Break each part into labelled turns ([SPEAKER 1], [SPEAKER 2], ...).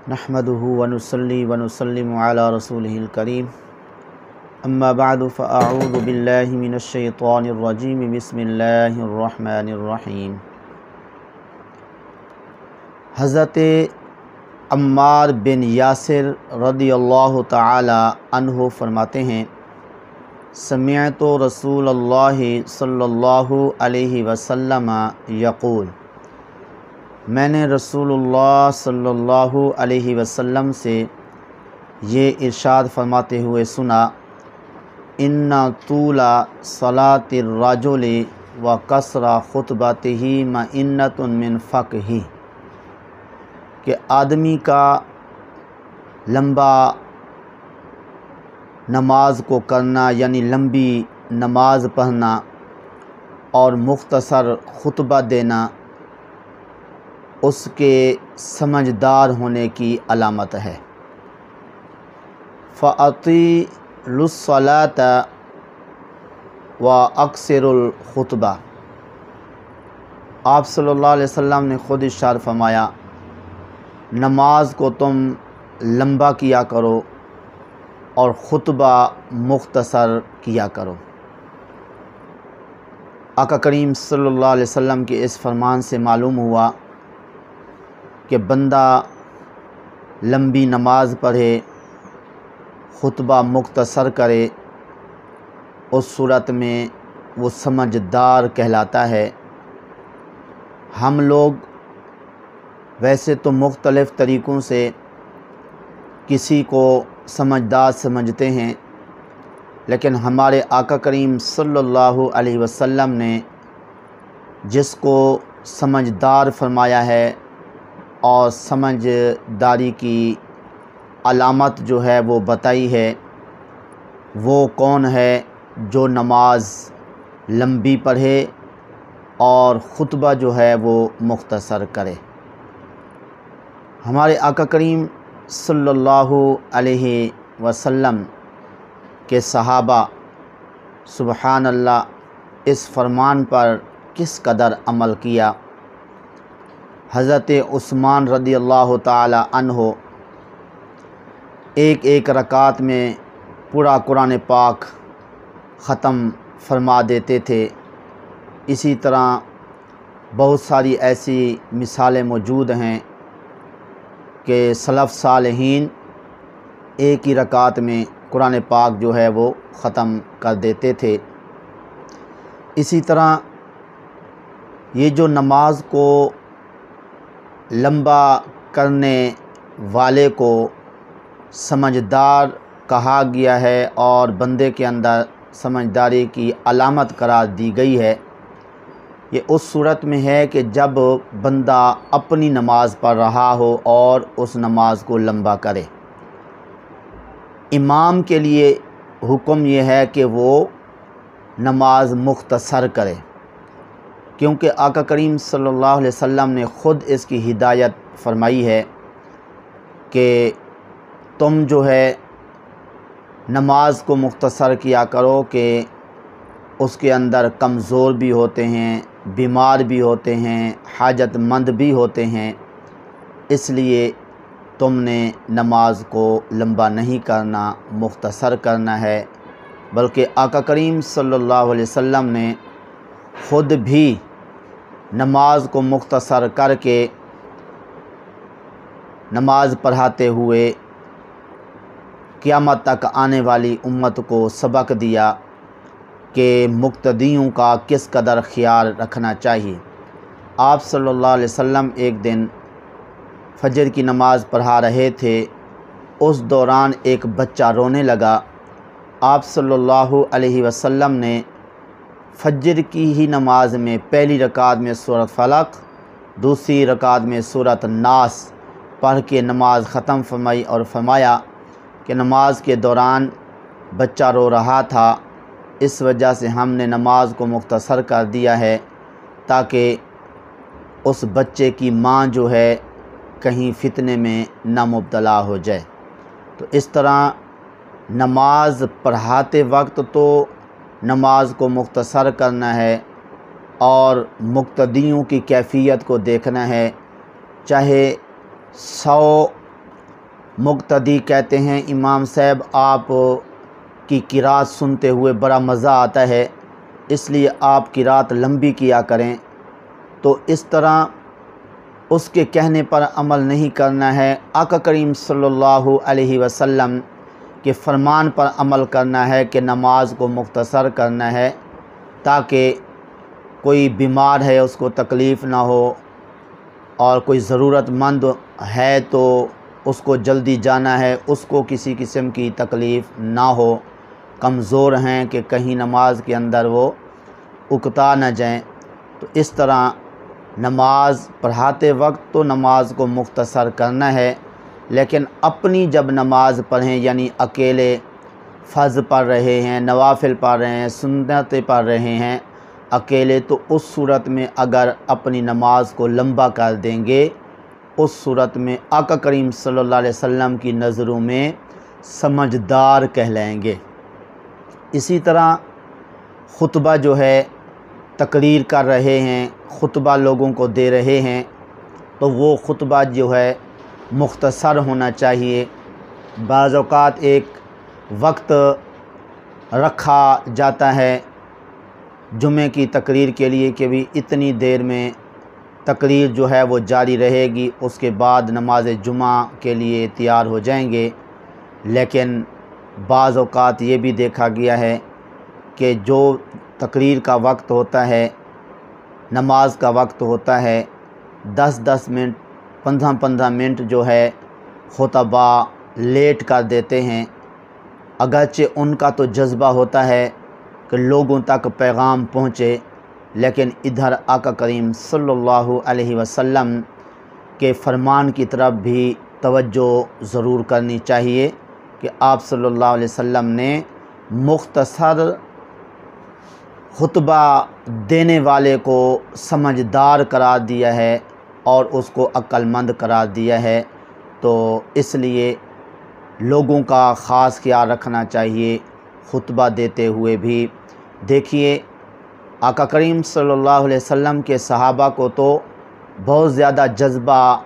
[SPEAKER 1] نحمده ونصلي ونسلم على رسوله الكريم اما بعد فاعوذ بالله من الشیطان الرجیم بسم اللہ الرحمن الرحیم۔ حضرت عمار بن یاسر رضی اللہ تعالی عنہ فرماتے ہیں، سمعت رسول اللہ صلی اللہ علیہ وسلم یقول، میں نے رسول اللہ صلی اللہ علیہ وسلم سے یہ ارشاد فرماتے ہوئے سنا، ان طول صلاة الرجل وقصر خطبتہ مئنۃ من فقہ، کہ آدمی کا لمبا نماز کو کرنا یعنی لمبی نماز پڑھنا اور مختصر خطبہ دینا اس کے سمجھدار ہونے کی علامت ہے۔ فَأَطِيلُوا الصَّلَاةَ وَأَقْصِرُوا الْخُطْبَةَ، آپ صلی اللہ علیہ وسلم نے خود ارشاد فرمایا، نماز کو تم لمبا کیا کرو اور خطبہ مختصر کیا کرو۔ آقا کریم صلی اللہ علیہ وسلم کے اس فرمان سے معلوم ہوا کہ بندہ لمبی نماز پڑھے، خطبہ مختصر کرے، اس صورت میں وہ سمجھدار کہلاتا ہے۔ ہم لوگ ویسے تو مختلف طریقوں سے کسی کو سمجھدار سمجھتے ہیں، لیکن ہمارے آقا کریم صلی اللہ علیہ وسلم نے جس کو سمجھدار فرمایا ہے اور سمجھداری کی علامت جو ہے وہ بتائی ہے، وہ کون ہے؟ جو نماز لمبی پڑھے اور خطبہ جو ہے وہ مختصر کرے۔ ہمارے آقا کریم صلی اللہ علیہ وسلم کے صحابہ سبحان اللہ اس فرمان پر کس قدر عمل کیا۔ حضرت عثمان رضی اللہ تعالی عنہ ایک رکعت میں پورا قرآن پاک ختم فرما دیتے تھے۔ اسی طرح بہت ساری ایسی مثالیں موجود ہیں کہ سلف صالحین ایک ہی رکعت میں قرآن پاک جو ہے وہ ختم کر دیتے تھے۔ اسی طرح یہ جو نماز کو لمبا کرنے والے کو سمجھدار کہا گیا ہے اور بندے کے اندر سمجھداری کی علامت قرار دی گئی ہے، یہ اس صورت میں ہے کہ جب بندہ اپنی نماز پڑھ رہا ہو اور اس نماز کو لمبا کرے۔ امام کے لیے حکم یہ ہے کہ وہ نماز مختصر کرے، کیونکہ آقا کریم صلی اللہ علیہ وسلم نے خود اس کی ہدایت فرمائی ہے کہ تم جو ہے نماز کو مختصر کیا کرو، کہ اس کے اندر کمزور بھی ہوتے ہیں، بیمار بھی ہوتے ہیں، حاجت مند بھی ہوتے ہیں، اس لیے تم نے نماز کو لمبا نہیں کرنا، مختصر کرنا ہے۔ بلکہ آقا کریم صلی اللہ علیہ وسلم نے خود بھی نماز کو مختصر کر کے نماز پڑھاتے ہوئے قیامت تک آنے والی امت کو سبق دیا کہ مقتدیوں کا کس قدر خیال رکھنا چاہیے۔ آپ صلی اللہ علیہ وسلم ایک دن فجر کی نماز پڑھا رہے تھے، اس دوران ایک بچہ رونے لگا۔ آپ صلی اللہ علیہ وسلم نے فجر کی ہی نماز میں پہلی رکعت میں سورۃ فلق، دوسری رکعت میں سورۃ الناس پڑھ کے نماز ختم فرمائی اور فرمایا کہ نماز کے دوران بچہ رو رہا تھا، اس وجہ سے ہم نے نماز کو مختصر کر دیا ہے تاکہ اس بچے کی ماں جو ہے کہیں فتنے میں نہ مبتلا ہو جائے۔ تو اس طرح نماز پڑھاتے وقت تو نماز کو مختصر کرنا ہے اور مقتدیوں کی کیفیت کو دیکھنا ہے، چاہے 100 مقتدی کہتے ہیں امام صاحب آپ کی قرات سنتے ہوئے بڑا مزہ آتا ہے، اس لیے آپ قرات لمبی کیا کریں، تو اس طرح اس کے کہنے پر عمل نہیں کرنا ہے۔ آقا کریم صلی اللہ علیہ وسلم کے فرمان پر عمل کرنا ہے کہ نماز کو مختصر کرنا ہے، تاکہ کوئی بیمار ہے اس کو تکلیف نہ ہو، اور کوئی ضرورت مند ہے تو اس کو جلدی جانا ہے، اس کو کسی قسم کی تکلیف نہ ہو، کمزور ہیں کہ کہیں نماز کے اندر وہ اکتا نہ جائیں۔ تو اس طرح نماز پڑھاتے وقت تو نماز کو مختصر کرنا ہے، لیکن اپنی جب نماز پڑھیں، یعنی اکیلے فرض پڑھ رہے ہیں، نوافل پڑھ رہے ہیں، سنتیں پڑھ رہے ہیں اکیلے، تو اس صورت میں اگر اپنی نماز کو لمبا کر دیں گے، اس صورت میں آقا کریم صلی اللہ علیہ وسلم کی نظروں میں سمجھدار کہلائیں گے۔ اسی طرح خطبہ جو ہے تقریر کر رہے ہیں، خطبہ لوگوں کو دے رہے ہیں، تو وہ خطبہ جو ہے مختصر ہونا چاہیے۔ بعض اوقات ایک وقت رکھا جاتا ہے جمعے کی تقریر کے لیے کہ بھی اتنی دیر میں تقریر جو ہے وہ جاری رہے گی، اس کے بعد نماز جمعہ کے لیے تیار ہو جائیں گے۔ لیکن بعض اوقات یہ بھی دیکھا گیا ہے کہ جو تقریر کا وقت ہوتا ہے، نماز کا وقت ہوتا ہے، 10 منٹ 15 منٹ جو ہے خطبہ لیٹ کر دیتے ہیں، اگرچہ ان کا تو جذبہ ہوتا ہے کہ لوگوں تک پیغام پہنچے، لیکن ادھر آقا کریم صلی اللہ علیہ وسلم کے فرمان کی طرف بھی توجہ ضرور کرنی چاہیے کہ آپ صلی اللہ علیہ وسلم نے مختصر خطبہ دینے والے کو سمجھدار قرار دیا ہے اور اس کو عقل مند قرار دیا ہے، تو اس لیے لوگوں کا خاص خیال رکھنا چاہیے خطبہ دیتے ہوئے بھی۔ دیکھیے آقا کریم صلی اللہ علیہ وسلم کے صحابہ کو تو بہت زیادہ جذبہ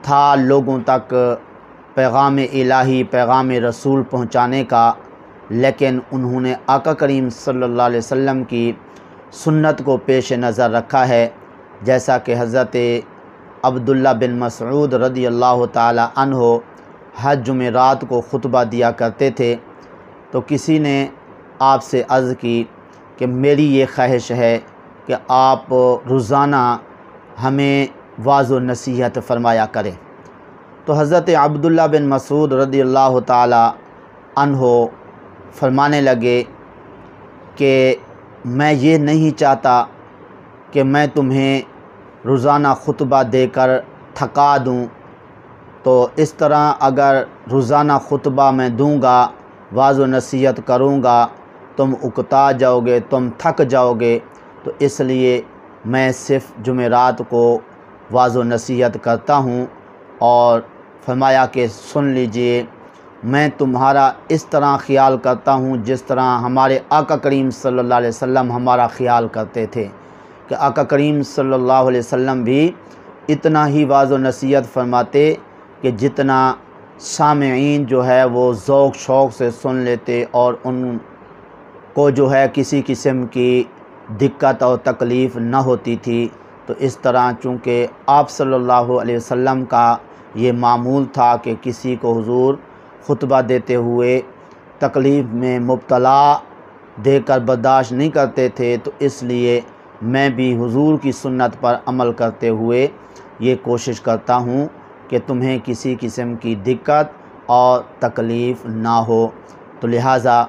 [SPEAKER 1] تھا لوگوں تک پیغام الہی، پیغام رسول پہنچانے کا، لیکن انہوں نے آقا کریم صلی اللہ علیہ وسلم کی سنت کو پیش نظر رکھا ہے، جیسا کہ حضرت عبداللہ بن مسعود رضی اللہ تعالی عنہ ہر جمعرات کو خطبہ دیا کرتے تھے، تو کسی نے آپ سے عرض کی کہ میری یہ خواہش ہے کہ آپ روزانہ ہمیں واعظ و نصیحت فرمایا کریں۔ تو حضرت عبداللہ بن مسعود رضی اللہ تعالی عنہ فرمانے لگے کہ میں یہ نہیں چاہتا کہ میں تمہیں روزانہ خطبہ دے کر تھکا دوں، تو اس طرح اگر روزانہ خطبہ میں دوں گا، واعظ و نصیحت کروں گا، تم اکتا جاؤ گے، تم تھک جاؤ گے، تو اس لیے میں صرف جمعرات کو واعظ و نصیحت کرتا ہوں۔ اور فرمایا کہ سن لیجئے، میں تمہارا اس طرح خیال کرتا ہوں جس طرح ہمارے آقا کریم صلی اللہ علیہ وسلم ہمارا خیال کرتے تھے، کہ آقا کریم صلی اللہ علیہ وسلم بھی اتنا ہی واعظ و نصیحت فرماتے کہ جتنا سامعین جو ہے وہ ذوق شوق سے سن لیتے اور ان کو جو ہے کسی قسم کی دقت اور تکلیف نہ ہوتی تھی۔ تو اس طرح چونکہ آپ صلی اللہ علیہ وسلم کا یہ معمول تھا کہ کسی کو حضور خطبہ دیتے ہوئے تکلیف میں مبتلا دے کر برداشت نہیں کرتے تھے، تو اس لیے میں بھی حضور کی سنت پر عمل کرتے ہوئے یہ کوشش کرتا ہوں کہ تمہیں کسی قسم کی دقت اور تکلیف نہ ہو۔ تو لہٰذا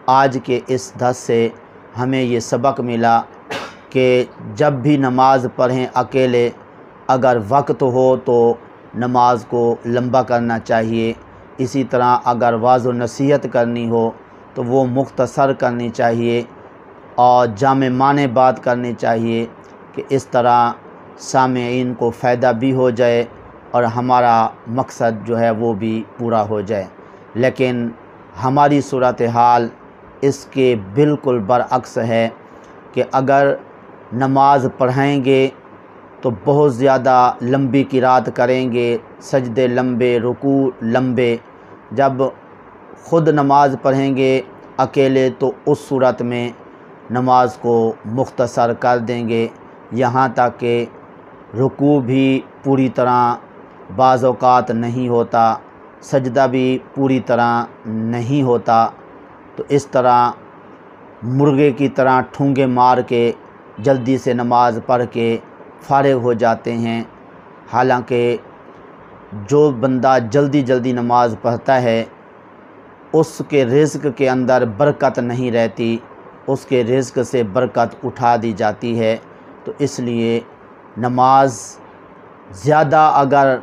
[SPEAKER 1] آج کے اس درس سے ہمیں یہ سبق ملا کہ جب بھی نماز پڑھیں اکیلے، اگر وقت ہو تو نماز کو لمبا کرنا چاہیے، اسی طرح اگر واعظ و نصیحت کرنی ہو تو وہ مختصر کرنی چاہیے اور جامع معنی بات کرنی چاہیے، کہ اس طرح سامعین کو فائدہ بھی ہو جائے اور ہمارا مقصد جو ہے وہ بھی پورا ہو جائے۔ لیکن ہماری صورتحال اس کے بالکل برعکس ہے کہ اگر نماز پڑھائیں گے تو بہت زیادہ لمبی قرات کریں گے، سجدے لمبے، رکوع لمبے۔ جب خود نماز پڑھیں گے اکیلے تو اس صورت میں نماز کو مختصر کر دیں گے، یہاں تک کہ رکوع بھی پوری طرح بعض اوقات نہیں ہوتا، سجدہ بھی پوری طرح نہیں ہوتا، تو اس طرح مرغے کی طرح ٹھونگے مار کے جلدی سے نماز پڑھ کے فارغ ہو جاتے ہیں۔ حالانکہ جو بندہ جلدی جلدی نماز پڑھتا ہے اس کے رزق کے اندر برکت نہیں رہتی، اس کے رزق سے برکت اٹھا دی جاتی ہے۔ تو اس لیے نماز زیادہ اگر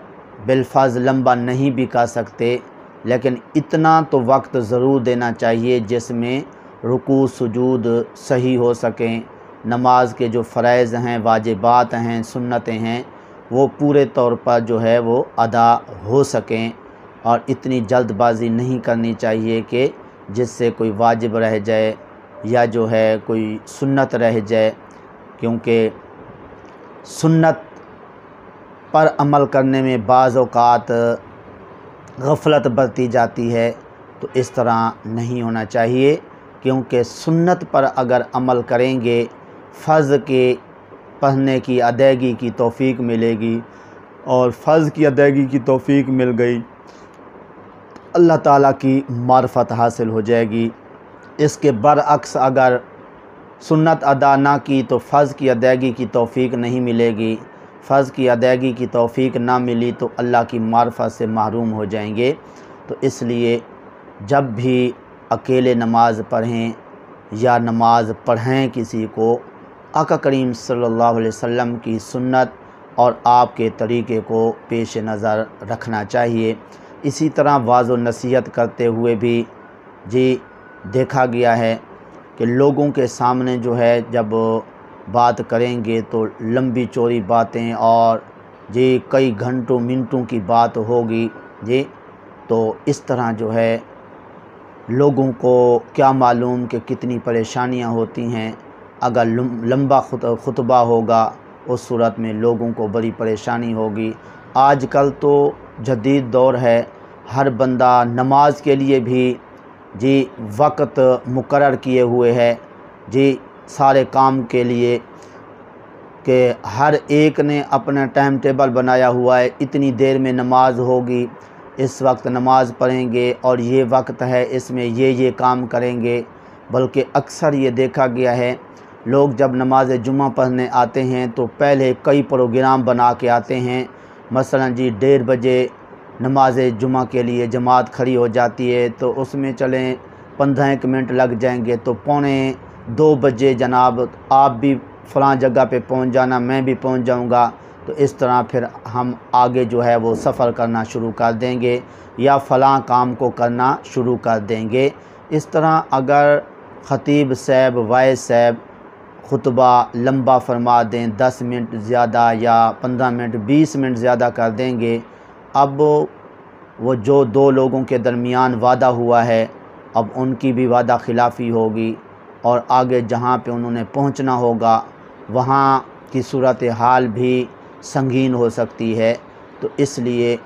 [SPEAKER 1] بالفرض لمبا نہیں بھی کر سکتے، لیکن اتنا تو وقت ضرور دینا چاہیے جس میں رکوع سجود صحیح ہو سکیں، نماز کے جو فرائض ہیں، واجبات ہیں، سنتیں ہیں، وہ پورے طور پر جو ہے وہ ادا ہو سکیں، اور اتنی جلد بازی نہیں کرنی چاہیے کہ جس سے کوئی واجب رہ جائے یا جو ہے کوئی سنت رہ جائے، کیونکہ سنت پر عمل کرنے میں بعض اوقات غفلت برتی جاتی ہے، تو اس طرح نہیں ہونا چاہیے، کیونکہ سنت پر اگر عمل کریں گے فرض کے پڑھنے کی ادائیگی کی توفیق ملے گی، اور فرض کی ادائیگی کی توفیق مل گئی اللہ تعالیٰ کی معرفت حاصل ہو جائے گی۔ اس کے برعکس اگر سنت ادا نہ کی تو فرض کی ادائیگی کی توفیق نہیں ملے گی، فرض کی ادائیگی کی توفیق نہ ملی تو اللہ کی معرفت سے محروم ہو جائیں گے۔ تو اس لیے جب بھی اکیلے نماز پڑھیں یا نماز پڑھیں کسی کو، آقا کریم صلی اللہ علیہ وسلم کی سنت اور آپ کے طریقے کو پیش نظر رکھنا چاہیے۔ اسی طرح واعظ و نصیحت کرتے ہوئے بھی دیکھا گیا ہے کہ لوگوں کے سامنے جو ہے جب بات کریں گے تو لمبی چوڑی باتیں اور کئی گھنٹوں منٹوں کی بات ہوگی، تو اس طرح جو ہے لوگوں کو کیا معلوم کہ کتنی پریشانیاں ہوتی ہیں۔ اگر لمبا خطبہ ہوگا اس صورت میں لوگوں کو بڑی پریشانی ہوگی۔ آج کل تو جدید دور ہے، ہر بندہ نماز کے لیے بھی وقت مقرر کیے ہوئے ہے، سارے کام کے لیے، کہ ہر ایک نے اپنا ٹائم ٹیبل بنایا ہوا ہے، اتنی دیر میں نماز ہوگی، اس وقت نماز پڑھیں گے، اور یہ وقت ہے اس میں یہ کام کریں گے۔ بلکہ اکثر یہ دیکھا گیا ہے لوگ جب نماز جمعہ پڑھنے آتے ہیں تو پہلے کئی پروگرام بنا کے آتے ہیں، مثلا 1:30 بجے نماز جمعہ کے لیے جماعت کھڑی ہو جاتی ہے، تو اس میں چلیں 15 منٹ لگ جائیں گے، تو 1:45 بجے جناب آپ بھی فلاں جگہ پہ پہنچ جانا، میں بھی پہنچ جاؤں گا، تو اس طرح پھر ہم آگے جو ہے وہ سفر کرنا شروع کر دیں گے یا فلاں کام کو کرنا شروع کر دیں گے۔ اس طرح اگر خطیب صاحب، وائس صاحب خطبہ لمبا فرما دیں، 10 منٹ زیادہ یا 15 منٹ 20 منٹ زیادہ کر دیں گے، اب وہ جو دو لوگوں کے درمیان وعدہ ہوا ہے اب ان کی بھی وعدہ خلافی ہوگی، اور آگے جہاں پہ انہوں نے پہنچنا ہوگا وہاں کی صورتحال بھی سنگین ہو سکتی ہے۔ تو اس لیے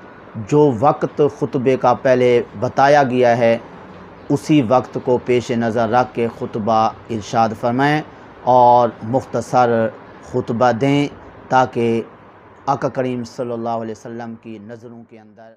[SPEAKER 1] جو وقت خطبے کا پہلے بتایا گیا ہے اسی وقت کو پیش نظر رکھ کے خطبہ ارشاد فرمائیں اور مختصر خطبہ دیں، تاکہ آقا کریم صلی اللہ علیہ وسلم کی نظروں کے اندر